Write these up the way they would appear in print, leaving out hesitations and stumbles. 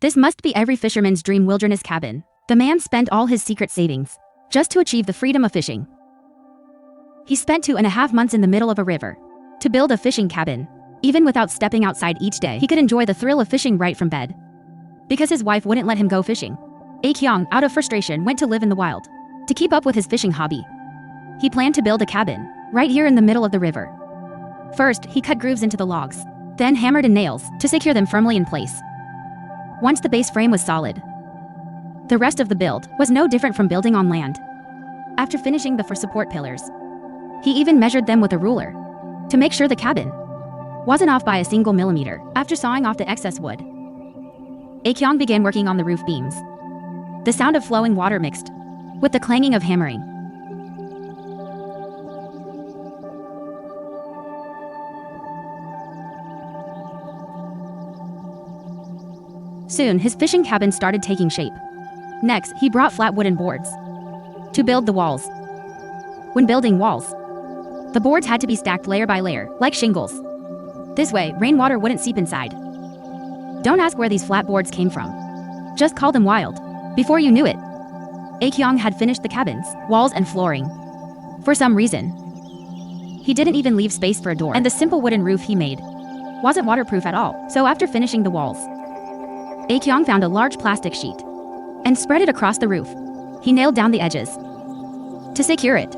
This must be every fisherman's dream wilderness cabin. The man spent all his secret savings just to achieve the freedom of fishing. He spent 2.5 months in the middle of a river to build a fishing cabin. Even without stepping outside each day, he could enjoy the thrill of fishing right from bed. Because his wife wouldn't let him go fishing, Aqiang, out of frustration, went to live in the wild. To keep up with his fishing hobby, he planned to build a cabin right here in the middle of the river. First, he cut grooves into the logs, then hammered in nails to secure them firmly in place. Once the base frame was solid, the rest of the build was no different from building on land. After finishing the support pillars, he even measured them with a ruler to make sure the cabin wasn't off by a single millimeter. After sawing off the excess wood, Aqiang began working on the roof beams. The sound of flowing water mixed with the clanging of hammering. Soon, his fishing cabin started taking shape. Next, he brought flat wooden boards to build the walls. When building walls, the boards had to be stacked layer by layer, like shingles. This way, rainwater wouldn't seep inside. Don't ask where these flat boards came from. Just call them wild. Before you knew it, Aqiang had finished the cabins, walls, and flooring. For some reason, he didn't even leave space for a door, and the simple wooden roof he made wasn't waterproof at all. So after finishing the walls, Aqiang found a large plastic sheet and spread it across the roof. He nailed down the edges to secure it.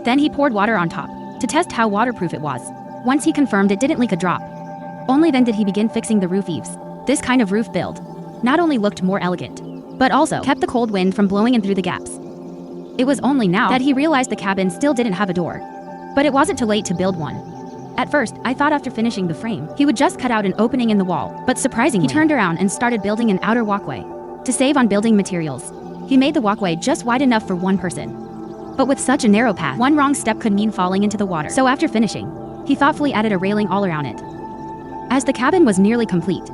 Then he poured water on top to test how waterproof it was. Once he confirmed it didn't leak a drop, only then did he begin fixing the roof eaves. This kind of roof build not only looked more elegant, but also kept the cold wind from blowing in through the gaps. It was only now that he realized the cabin still didn't have a door. But it wasn't too late to build one. At first, I thought after finishing the frame, he would just cut out an opening in the wall, but surprisingly, he turned around and started building an outer walkway. To save on building materials, he made the walkway just wide enough for one person. But with such a narrow path, one wrong step could mean falling into the water. So after finishing, he thoughtfully added a railing all around it. As the cabin was nearly complete,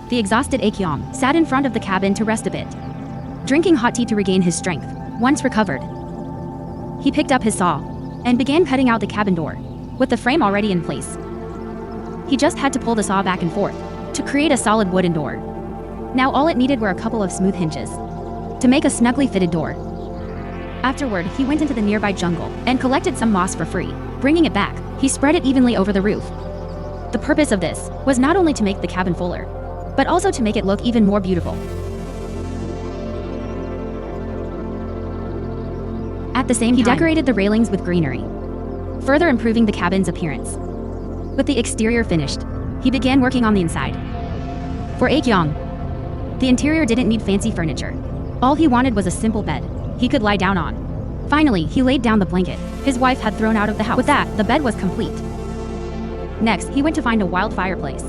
the exhausted Aqiang sat in front of the cabin to rest a bit, drinking hot tea to regain his strength. Once recovered, he picked up his saw and began cutting out the cabin door, with the frame already in place. He just had to pull the saw back and forth to create a solid wooden door. Now all it needed were a couple of smooth hinges to make a snugly fitted door. Afterward, he went into the nearby jungle and collected some moss for free. Bringing it back, he spread it evenly over the roof. The purpose of this was not only to make the cabin fuller, but also to make it look even more beautiful. At the same time, he decorated the railings with greenery, further improving the cabin's appearance. With the exterior finished, he began working on the inside. For Aqiang, the interior didn't need fancy furniture. All he wanted was a simple bed he could lie down on. Finally, he laid down the blanket his wife had thrown out of the house. With that, the bed was complete. Next, he went to find a wild fireplace.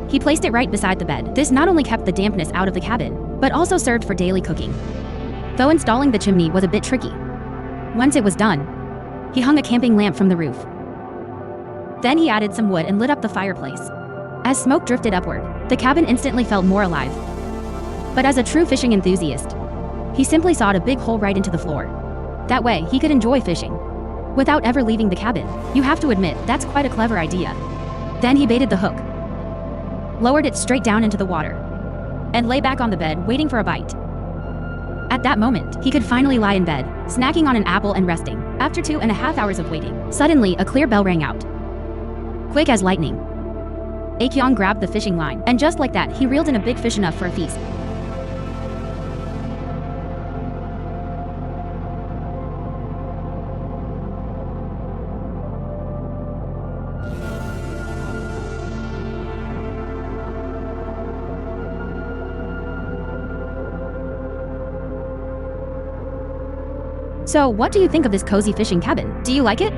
He placed it right beside the bed. This not only kept the dampness out of the cabin, but also served for daily cooking. Though installing the chimney was a bit tricky, once it was done, he hung a camping lamp from the roof. Then he added some wood and lit up the fireplace. As smoke drifted upward, the cabin instantly felt more alive. But as a true fishing enthusiast, he simply sawed a big hole right into the floor. That way, he could enjoy fishing without ever leaving the cabin. You have to admit, that's quite a clever idea. Then he baited the hook, lowered it straight down into the water, and lay back on the bed waiting for a bite. At that moment, he could finally lie in bed, snacking on an apple and resting. After 2.5 hours of waiting, suddenly a clear bell rang out. Quick as lightning, Aqiang grabbed the fishing line, and just like that, he reeled in a big fish enough for a feast. So, what do you think of this cozy fishing cabin? Do you like it?